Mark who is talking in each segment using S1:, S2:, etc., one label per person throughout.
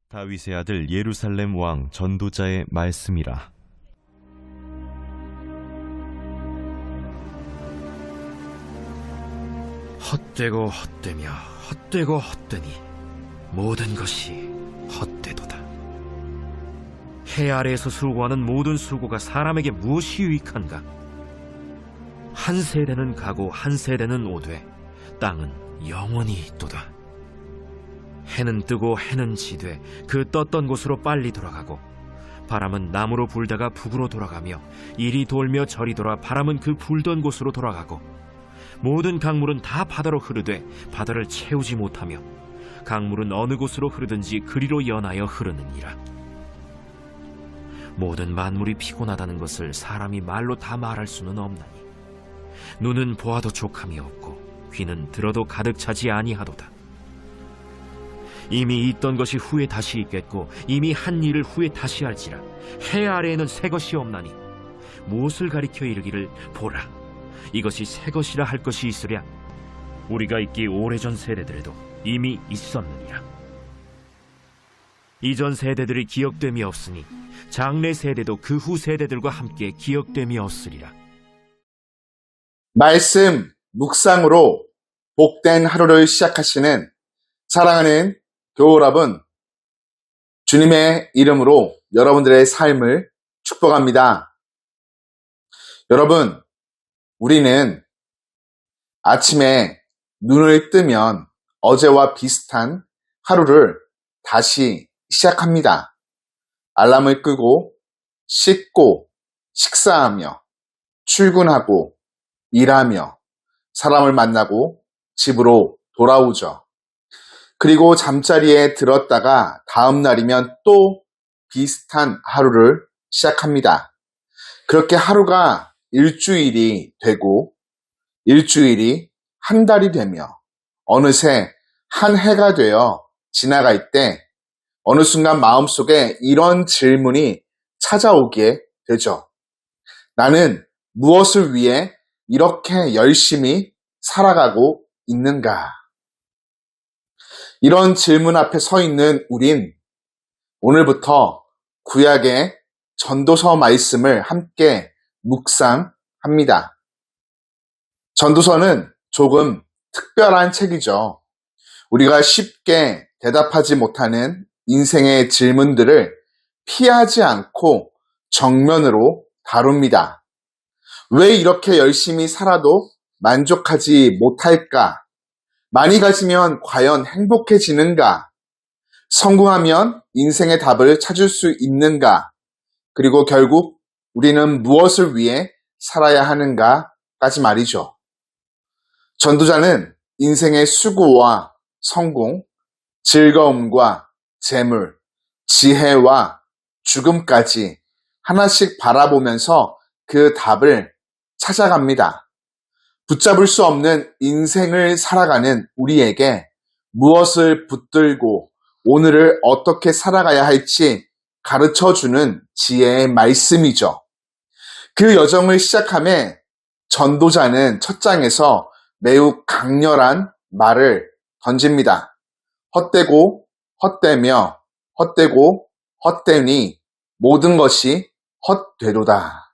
S1: 다윗의 아들 예루살렘 왕 전도자의 말씀이라.
S2: 헛되고 헛되며 헛되고 헛되니 모든 것이 헛되도다. 해 아래에서 수고하는 모든 수고가 사람에게 무엇이 유익한가? 한 세대는 가고 한 세대는 오되 땅은 영원히 있도다. 해는 뜨고 해는 지되 그 떴던 곳으로 빨리 돌아가고, 바람은 남으로 불다가 북으로 돌아가며 이리 돌며 저리 돌아 바람은 그 불던 곳으로 돌아가고, 모든 강물은 다 바다로 흐르되 바다를 채우지 못하며 강물은 어느 곳으로 흐르든지 그리로 연하여 흐르느니라. 모든 만물이 피곤하다는 것을 사람이 말로 다 말할 수는 없나니, 눈은 보아도 족함이 없고 귀는 들어도 가득 차지 아니하도다. 이미 있던 것이 후에 다시 있겠고 이미 한 일을 후에 다시 할지라. 해 아래에는 새 것이 없나니 무엇을 가리켜 이르기를 보라, 이것이 새 것이라 할 것이 있으랴. 우리가 있기 오래전 세대들에도 이미 있었느니라. 이전 세대들이 기억됨이 없으니 장래 세대도 그 후 세대들과 함께 기억됨이 없으리라.
S3: 말씀 묵상으로 복된 하루를 시작하시는 사랑하는 교우 여러분, 주님의 이름으로 여러분들의 삶을 축복합니다. 여러분, 우리는 아침에 눈을 뜨면 어제와 비슷한 하루를 다시 시작합니다. 알람을 끄고 씻고 식사하며 출근하고 일하며 사람을 만나고 집으로 돌아오죠. 그리고 잠자리에 들었다가 다음 날이면 또 비슷한 하루를 시작합니다. 그렇게 하루가 일주일이 되고 일주일이 한 달이 되며 어느새 한 해가 되어 지나갈 때 어느 순간 마음속에 이런 질문이 찾아오게 되죠. 나는 무엇을 위해 이렇게 열심히 살아가고 있는가? 이런 질문 앞에 서 있는 우린 오늘부터 구약의 전도서 말씀을 함께 묵상합니다. 전도서는 조금 특별한 책이죠. 우리가 쉽게 대답하지 못하는 인생의 질문들을 피하지 않고 정면으로 다룹니다. 왜 이렇게 열심히 살아도 만족하지 못할까? 많이 가지면 과연 행복해지는가? 성공하면 인생의 답을 찾을 수 있는가? 그리고 결국 우리는 무엇을 위해 살아야 하는가까지 말이죠. 전도자는 인생의 수고와 성공, 즐거움과 재물, 지혜와 죽음까지 하나씩 바라보면서 그 답을 찾아갑니다. 붙잡을 수 없는 인생을 살아가는 우리에게 무엇을 붙들고 오늘을 어떻게 살아가야 할지 가르쳐주는 지혜의 말씀이죠. 그 여정을 시작함에 전도자는 첫 장에서 매우 강렬한 말을 던집니다. 헛되고 헛되며 헛되고 헛되니 모든 것이 헛되도다.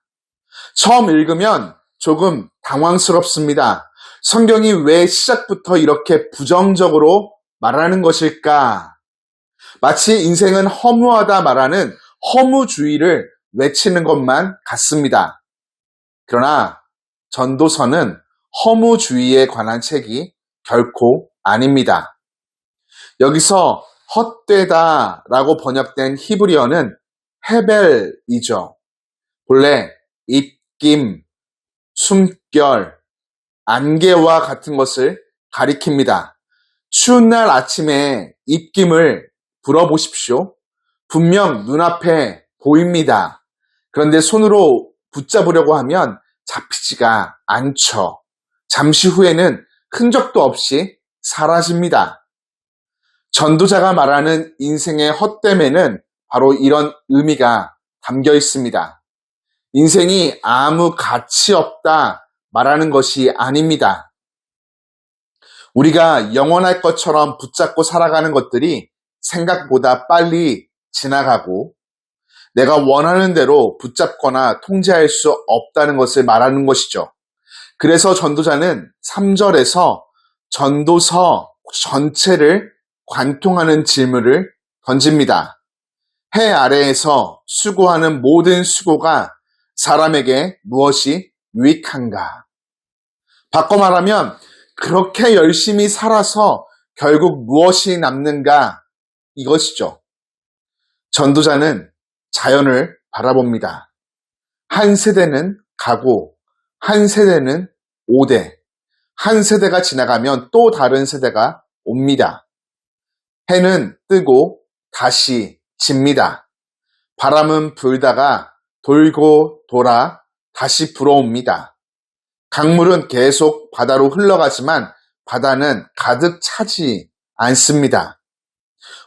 S3: 처음 읽으면 조금 당황스럽습니다. 성경이 왜 시작부터 이렇게 부정적으로 말하는 것일까? 마치 인생은 허무하다 말하는 허무주의를 외치는 것만 같습니다. 그러나 전도서는 허무주의에 관한 책이 결코 아닙니다. 여기서 헛되다라고 번역된 히브리어는 헤벨이죠. 본래 입김, 숨결, 안개와 같은 것을 가리킵니다. 추운 날 아침에 입김을 불어보십시오. 분명 눈앞에 보입니다. 그런데 손으로 붙잡으려고 하면 잡히지가 않죠. 잠시 후에는 흔적도 없이 사라집니다. 전도자가 말하는 인생의 헛됨에는 바로 이런 의미가 담겨 있습니다. 인생이 아무 가치 없다 말하는 것이 아닙니다. 우리가 영원할 것처럼 붙잡고 살아가는 것들이 생각보다 빨리 지나가고 내가 원하는 대로 붙잡거나 통제할 수 없다는 것을 말하는 것이죠. 그래서 전도자는 3절에서 전도서 전체를 관통하는 질문을 던집니다. 해 아래에서 수고하는 모든 수고가 사람에게 무엇이 유익한가? 바꿔 말하면 그렇게 열심히 살아서 결국 무엇이 남는가? 이것이죠. 전도자는 자연을 바라봅니다. 한 세대는 가고 한 세대는 오되 한 세대가 지나가면 또 다른 세대가 옵니다. 해는 뜨고 다시 집니다. 바람은 불다가 돌고 돌아 다시 불어옵니다. 강물은 계속 바다로 흘러가지만 바다는 가득 차지 않습니다.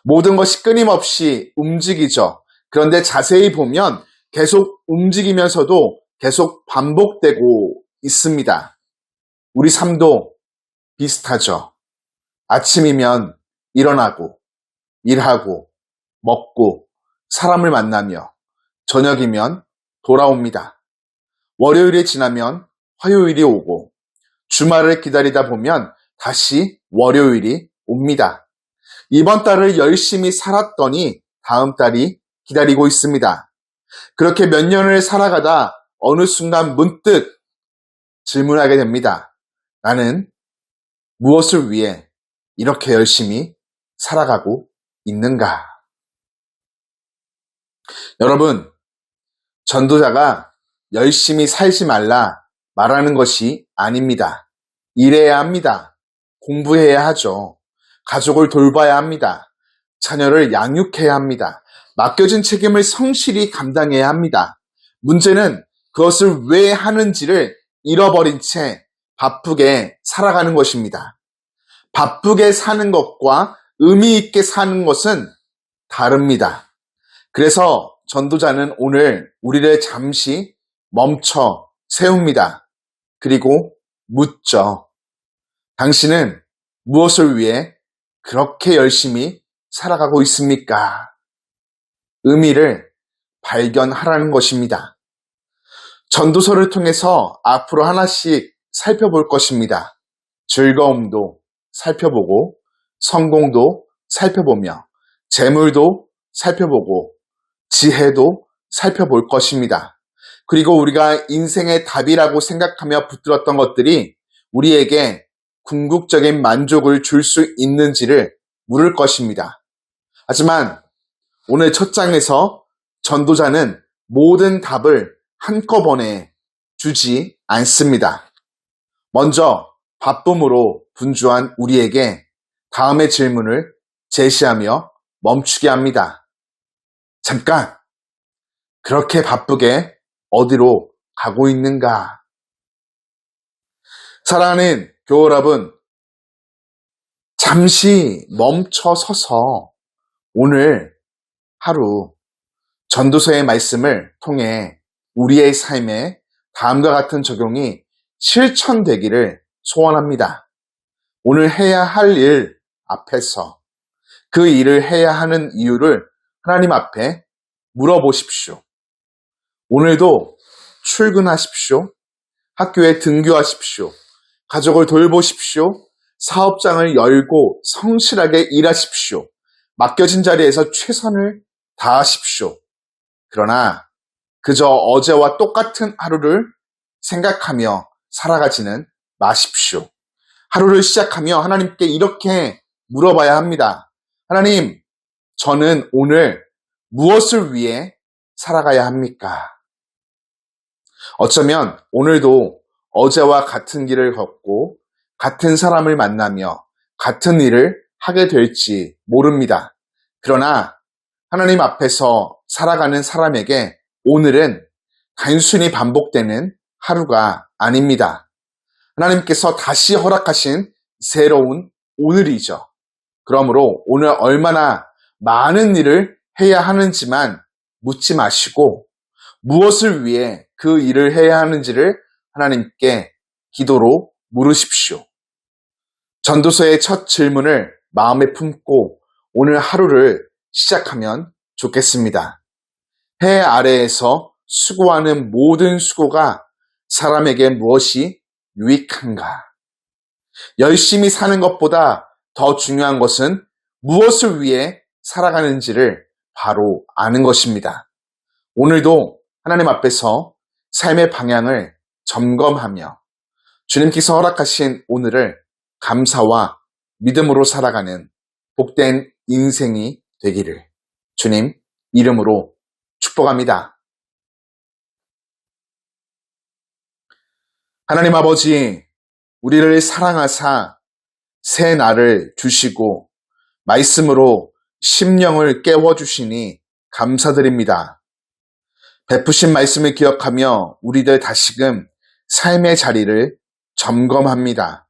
S3: 모든 것이 끊임없이 움직이죠. 그런데 자세히 보면 계속 움직이면서도 계속 반복되고 있습니다. 우리 삶도 비슷하죠. 아침이면 일어나고, 일하고, 먹고, 사람을 만나며, 저녁이면 돌아옵니다. 월요일이 지나면 화요일이 오고, 주말을 기다리다 보면 다시 월요일이 옵니다. 이번 달을 열심히 살았더니 다음 달이 기다리고 있습니다. 그렇게 몇 년을 살아가다 어느 순간 문득 질문하게 됩니다. 나는 무엇을 위해 이렇게 열심히 살아가고 있는가? 여러분, 전도자가 열심히 살지 말라 말하는 것이 아닙니다. 일해야 합니다. 공부해야 하죠. 가족을 돌봐야 합니다. 자녀를 양육해야 합니다. 맡겨진 책임을 성실히 감당해야 합니다. 문제는 그것을 왜 하는지를 잃어버린 채 바쁘게 살아가는 것입니다. 바쁘게 사는 것과 의미 있게 사는 것은 다릅니다. 그래서 전도자는 오늘 우리를 잠시 멈춰 세웁니다. 그리고 묻죠. 당신은 무엇을 위해 그렇게 열심히 살아가고 있습니까? 의미를 발견하라는 것입니다. 전도서를 통해서 앞으로 하나씩 살펴볼 것입니다. 즐거움도 살펴보고 성공도 살펴보며 재물도 살펴보고 지혜도 살펴볼 것입니다. 그리고 우리가 인생의 답이라고 생각하며 붙들었던 것들이 우리에게 궁극적인 만족을 줄 수 있는지를 물을 것입니다. 하지만 오늘 첫 장에서 전도자는 모든 답을 한꺼번에 주지 않습니다. 먼저 바쁨으로 분주한 우리에게 다음의 질문을 제시하며 멈추게 합니다. 잠깐! 그렇게 바쁘게 어디로 가고 있는가? 사랑하는 교우 여러분, 잠시 멈춰 서서 오늘 하루 전도서의 말씀을 통해 우리의 삶에 다음과 같은 적용이 실천되기를 소원합니다. 오늘 해야 할 일 앞에서 그 일을 해야 하는 이유를 하나님 앞에 물어보십시오. 오늘도 출근하십시오. 학교에 등교하십시오. 가족을 돌보십시오. 사업장을 열고 성실하게 일하십시오. 맡겨진 자리에서 최선을 다하십시오. 그러나 그저 어제와 똑같은 하루를 생각하며 살아가지는 마십시오. 하루를 시작하며 하나님께 이렇게 물어봐야 합니다. 하나님, 저는 오늘 무엇을 위해 살아가야 합니까? 어쩌면 오늘도 어제와 같은 길을 걷고 같은 사람을 만나며 같은 일을 하게 될지 모릅니다. 그러나 하나님 앞에서 살아가는 사람에게 오늘은 단순히 반복되는 하루가 아닙니다. 하나님께서 다시 허락하신 새로운 오늘이죠. 그러므로 오늘 얼마나 많은 일을 해야 하는지만 묻지 마시고 무엇을 위해 그 일을 해야 하는지를 하나님께 기도로 물으십시오. 전도서의 첫 질문을 마음에 품고 오늘 하루를 시작하면 좋겠습니다. 해 아래에서 수고하는 모든 수고가 사람에게 무엇이 유익한가? 열심히 사는 것보다 더 중요한 것은 무엇을 위해 살아가는지를 바로 아는 것입니다. 오늘도 하나님 앞에서 삶의 방향을 점검하며 주님께서 허락하신 오늘을 감사와 믿음으로 살아가는 복된 인생이 되기를 주님 이름으로 축복합니다. 하나님 아버지, 우리를 사랑하사 새 날을 주시고 말씀으로 심령을 깨워주시니 감사드립니다. 베푸신 말씀을 기억하며 우리들 다시금 삶의 자리를 점검합니다.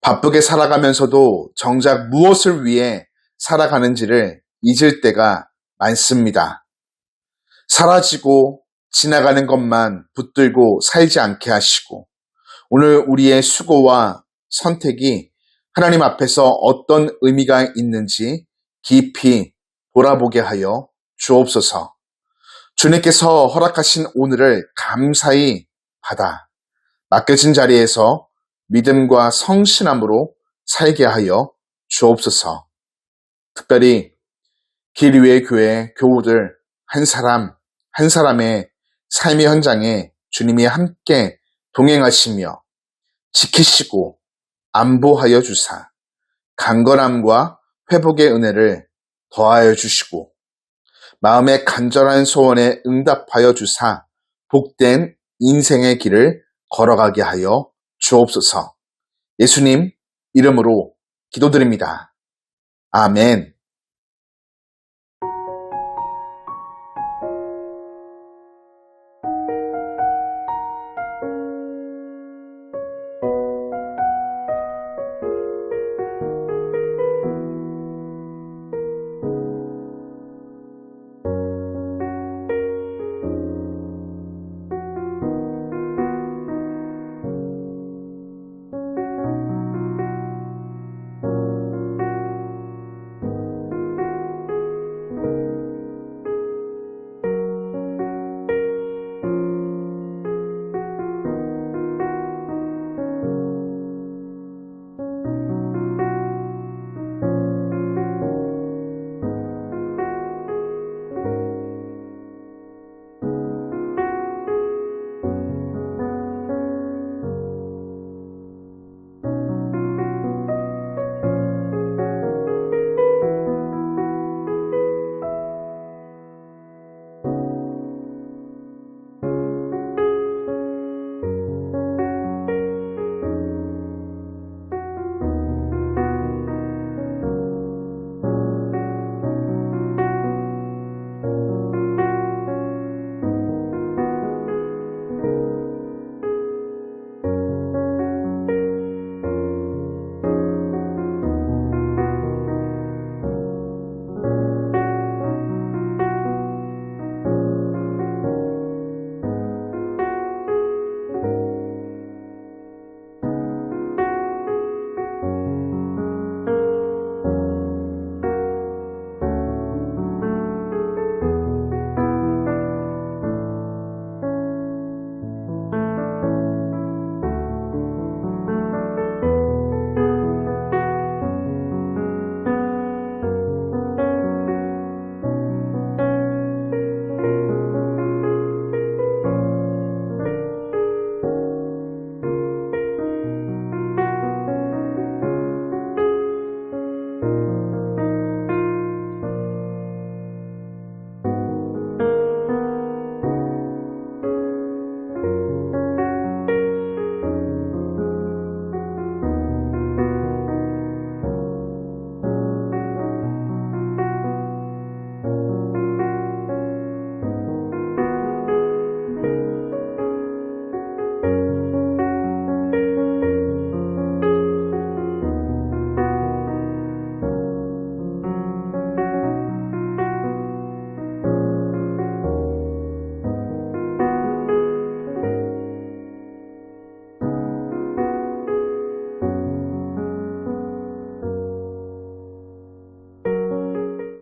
S3: 바쁘게 살아가면서도 정작 무엇을 위해 살아가는지를 잊을 때가 많습니다. 사라지고 지나가는 것만 붙들고 살지 않게 하시고 오늘 우리의 수고와 선택이 하나님 앞에서 어떤 의미가 있는지 깊이 돌아보게 하여 주옵소서. 주님께서 허락하신 오늘을 감사히 받아 맡겨진 자리에서 믿음과 성실함으로 살게 하여 주옵소서. 특별히 길 위의 교회 교우들 한 사람 한 사람의 삶의 현장에 주님이 함께 동행하시며 지키시고 안보하여 주사 강건함과 회복의 은혜를 더하여 주시고 마음의 간절한 소원에 응답하여 주사 복된 인생의 길을 걸어가게 하여 주옵소서. 예수님 이름으로 기도드립니다. 아멘.